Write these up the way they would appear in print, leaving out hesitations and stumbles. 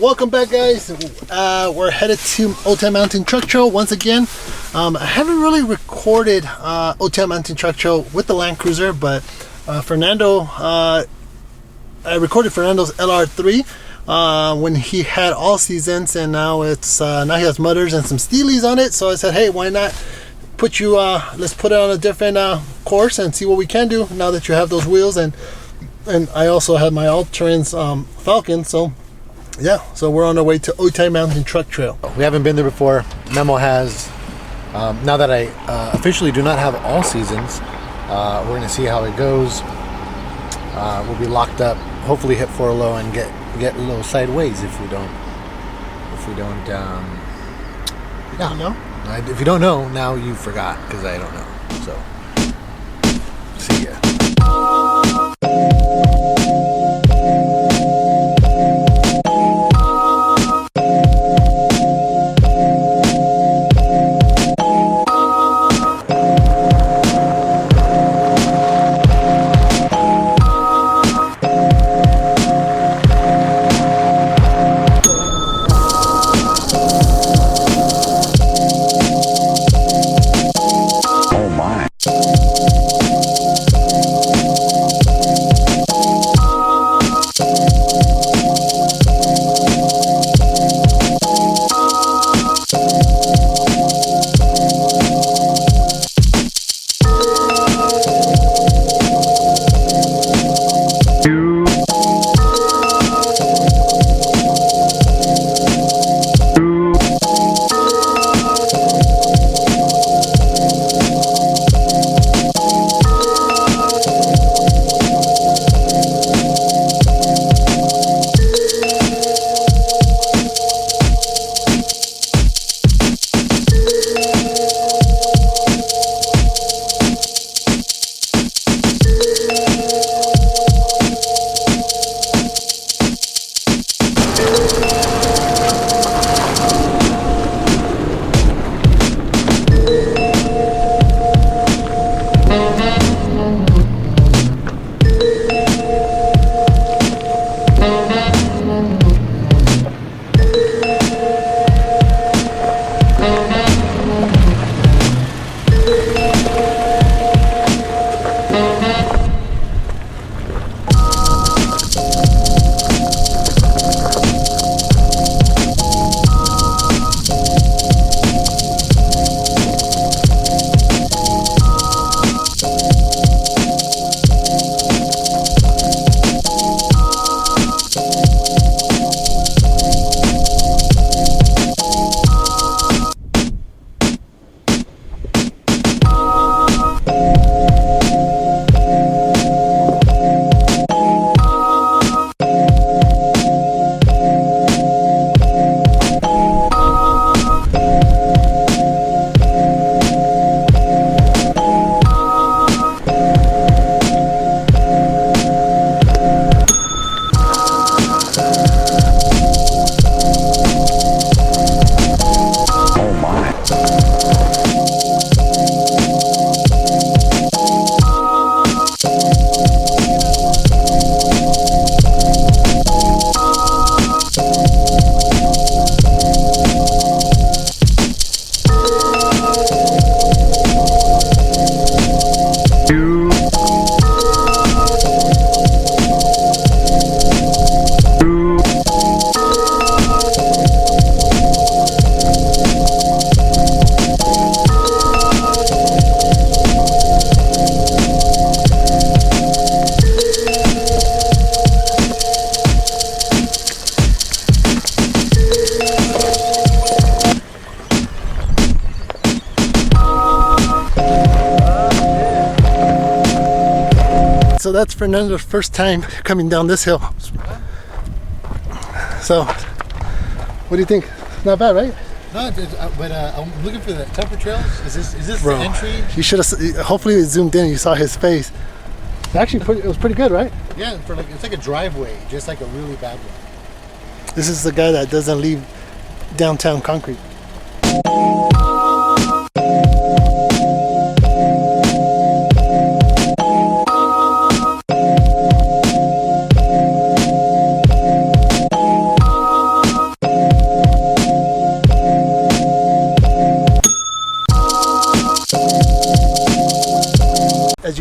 Welcome back, guys. We're headed to Otay Mountain Truck Trail once again. I haven't really recorded Otay Mountain Truck Trail with the Land Cruiser, but Fernando, I recorded Fernando's LR3 when he had all seasons, and now it's now he has mudders and some steelies on it. So I said, hey, why not put you? Let's put it on a different course and see what we can do now that you have those wheels, and I also have my all-terrains Falcon. So yeah, so we're on our way to Otay Mountain Truck Trail. We haven't been there before. Memo has. Now that I officially do not have all seasons, we're going to see how it goes. We'll be locked up, hopefully hit 4 low and get a little sideways if we don't. Yeah. No? If you don't know, now you forgot, because I don't know. So, see ya. So that's Fernando's first time coming down this hill. So, what do you think? Not bad, right? No, but I'm looking for the tougher trails. Is this Bro, the entry? You should have. Hopefully, it zoomed in. You saw his face. Actually, it was pretty good, right? Yeah, it's like a driveway, just like a really bad one. This is the guy that doesn't leave downtown concrete.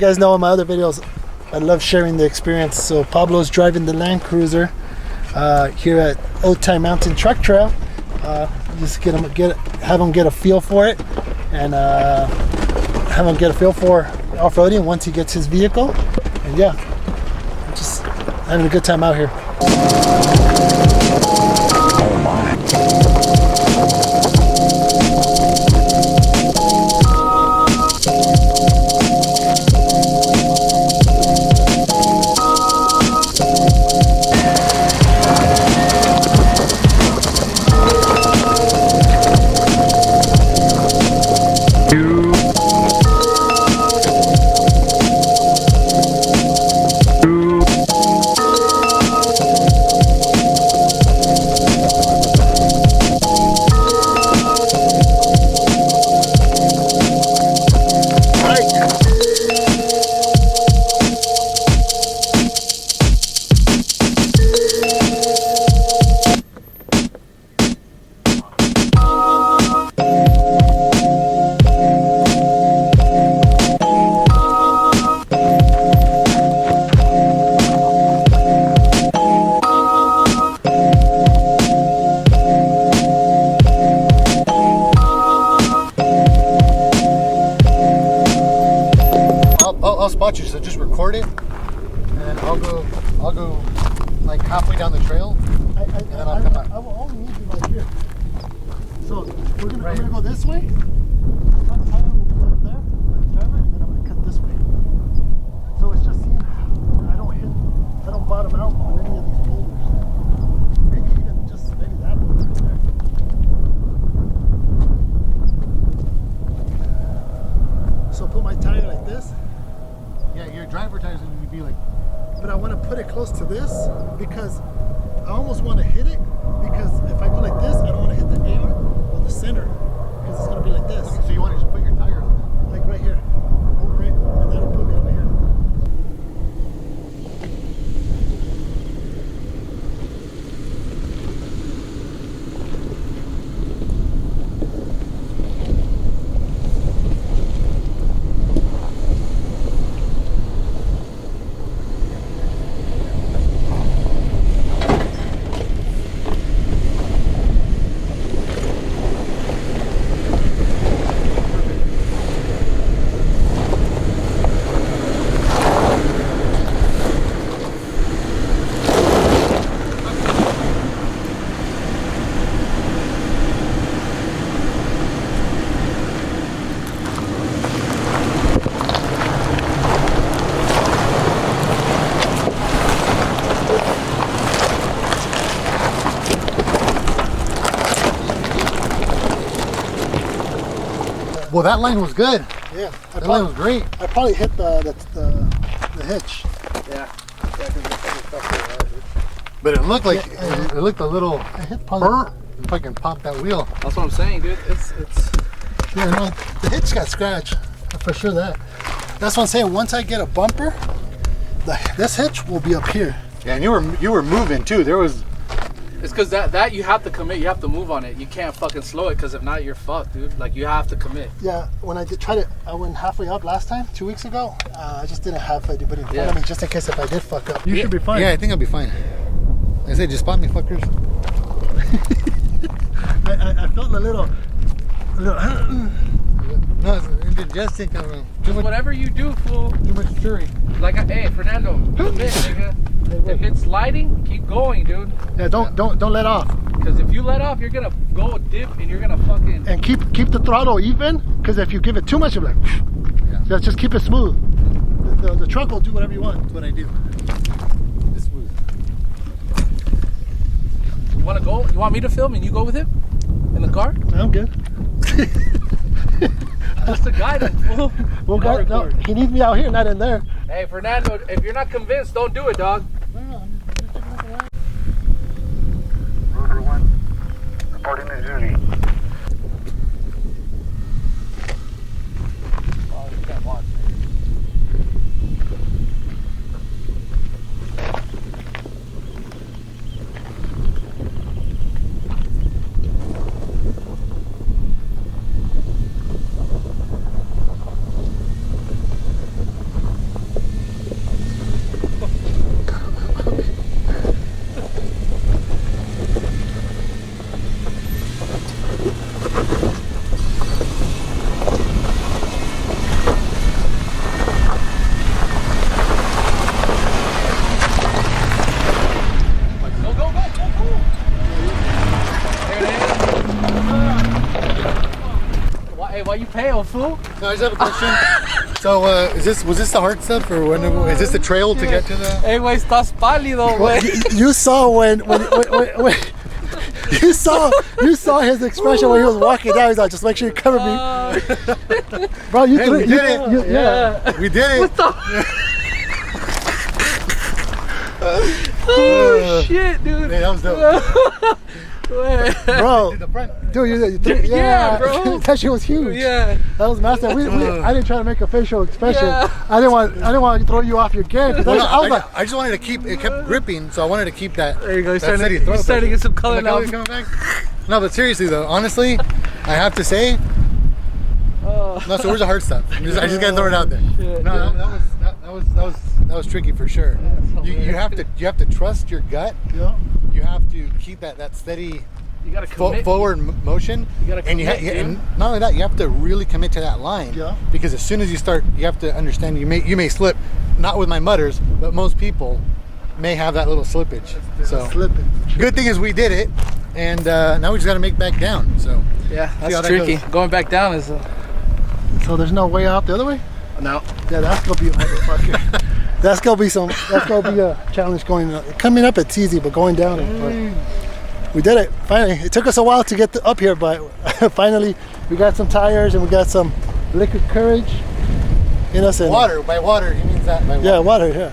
guys know in my other videos, I love sharing the experience. So Pablo's driving the Land Cruiser here at Otay Mountain Truck Trail. Just have him get a feel for it, and have him get a feel for off-roading once he gets his vehicle. And yeah, just having a good time out here. Oh my. I'll spot you, so just record it, and I'll go like halfway down the trail, and then I'll come back. I will only need you right here. So we're gonna go this way. Front tire will be up there, like driver, and then I'm gonna cut this way. So it's just seeing I don't bottom out on any of these boulders. Maybe even just that one right there. So put my tire like this. Yeah, your driver tire is going to be like... But I want to put it close to this because I almost want to hit it, because if I go like this, I don't want to hit the air or the center, because it's going to be like this. Okay, so you want to just put your tire on it? Like right here. Over it, and that'll put me over here. Well, that line was good. Yeah. That line was great. I probably hit the hitch. Yeah. But it looked like Yeah, it looked a little I hit probably. burnt. If I can pop that wheel. That's what I'm saying, dude. It's Yeah, no, the hitch got scratched. For sure that. That's what I'm saying. Once I get a bumper, this hitch will be up here. Yeah, and you were moving too. There was... It's because that you have to commit. You have to move on it. You can't fucking slow it, because if not, you're fucked, dude. Like, you have to commit. Yeah, when I tried it, I went halfway up last time, 2 weeks ago. I just didn't have anybody in front of me, just in case if I did fuck up. You should be fine. Yeah, I think I'll be fine. I said, just spot me, fuckers. I felt a little No, it's indigestion, cabrón. Too much, Whatever you do, fool. too much churi. Like, hey, Fernando, commit, nigga. If it's sliding, keep going, dude. Yeah, don't let off. Because if you let off, you're gonna go dip and you're gonna fucking. And keep the throttle even, because if you give it too much, you're like, Yeah. just keep it smooth. The truck will do whatever you want. That's what I do. It's smooth. You wanna go? You want me to film and you go with him in the car? I'm good. Just to guide him, fool. Well, I'll God, no, record. he needs me out here, not in there. Hey, Fernando, if you're not convinced, don't do it, dog. Rover 1, reporting to duty. Hey, why you paying, fool? No, I just have a question. So, was this the hard stuff, or is this the trail to get to the? Hey, güey, estás pálido, güey. You saw when you saw his expression when he was walking down. He's like, just make sure you cover me, bro. You Hey, we did it. Yeah. We did it. What the? Oh shit, dude. Hey, that was dope. bro. The front. Dude, Yeah, bro. That shit was huge. Yeah. That was massive. I didn't try to make a facial expression. Yeah. I didn't want to throw you off your game. 'Cause Well, I was like, I just wanted to keep it kept gripping, so I wanted to keep that. There you go. You're that starting, steady throw to get some color Like, now. oh, he's coming back? No, but seriously though, honestly, I have to say, no. So where's the hard stuff? I just gotta throw it out there. Shit, No, that was tricky for sure. You have to trust your gut. yeah. You have to keep that steady You gotta commit. forward motion. You gotta and commit, and not only that, you have to really commit to that line. Yeah. Because as soon as you start, you have to understand you may slip. Not with my mutters, but most people may have that little slippage. So Slipping. good thing is we did it, and now we just got to make back down. So Yeah, how that's that tricky. goes. Going back down is So there's no way out the other way? no. Yeah, that's gonna be a motherfucker. That's gonna be a challenge going up. Coming up it's easy, but going down we did it. Finally. It took us a while to get up here, but finally we got some tires and we got some liquid courage in us. And water by water, he means that by water. yeah, water, yeah.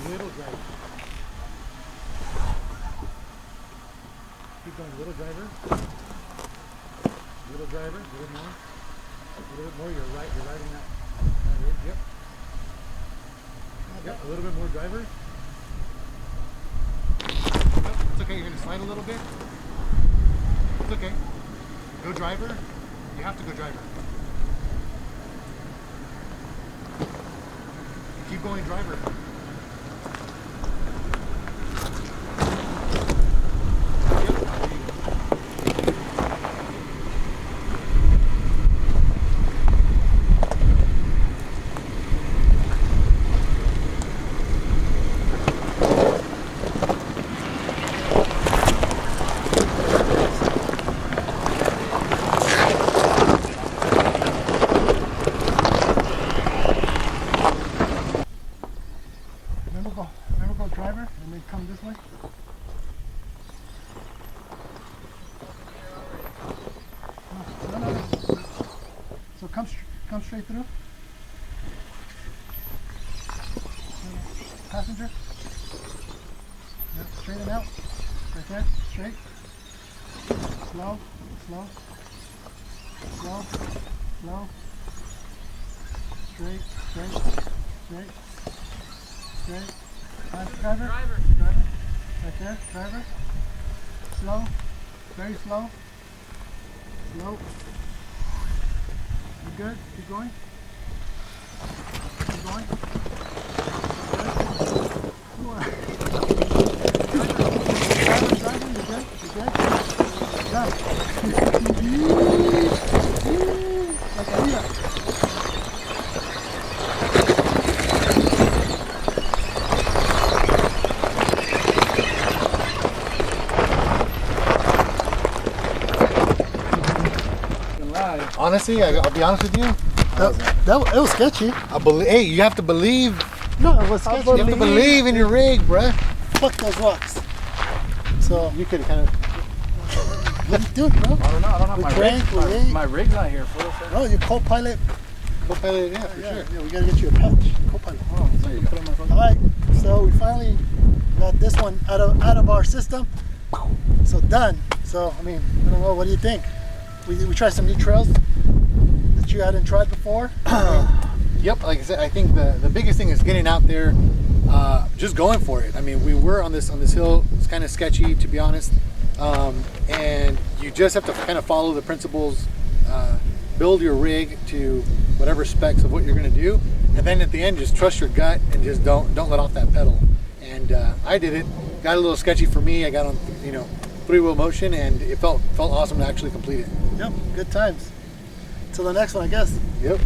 Little driver. Keep going, little driver. Little driver, a little more. A little bit more, you're riding that ridge, yep. Yep, a little bit more driver. Yep, it's okay, you're gonna slide a little bit. It's okay. Go driver. You have to go driver. Keep going driver. Remember go driver and then come this way. No. So come straight through. Passenger. Yep, straighten out. Right there, straight. Slow. Straight. Driver. Right there, driver. Slow. Very slow. Slow. You good? Keep going. Keep going. Driver, you good? You good? Done. Like arriba. Honestly, I'll be honest with you. It was sketchy. Hey, you have to believe. No, it was sketchy. You have to believe in your rig, bruh. Fuck those rocks. So You could kind of. what you doing, bro? I don't know. I don't have We my drank, we rig. ate. My rig's not here, fool. No, you co-pilot. Co-pilot, yeah, for Yeah, sure. yeah, we gotta get you a pouch. Co-pilot. Oh, there you go. Put it on my phone. All right, so we finally got this one out of our system. So done. So I mean, I don't know. What do you think? We tried some new trails that you hadn't tried before. Yep, like I said, I think the biggest thing is getting out there, just going for it. I mean, we were on this hill. It's kind of sketchy, to be honest, and you just have to kind of follow the principles, build your rig to whatever specs of what you're going to do, and then at the end, just trust your gut and just don't let off that pedal. And and I did it. Got a little sketchy for me. I got on, 3-wheel motion, and it felt awesome to actually complete it. Yep, good times. Till the next one, I guess. Yep.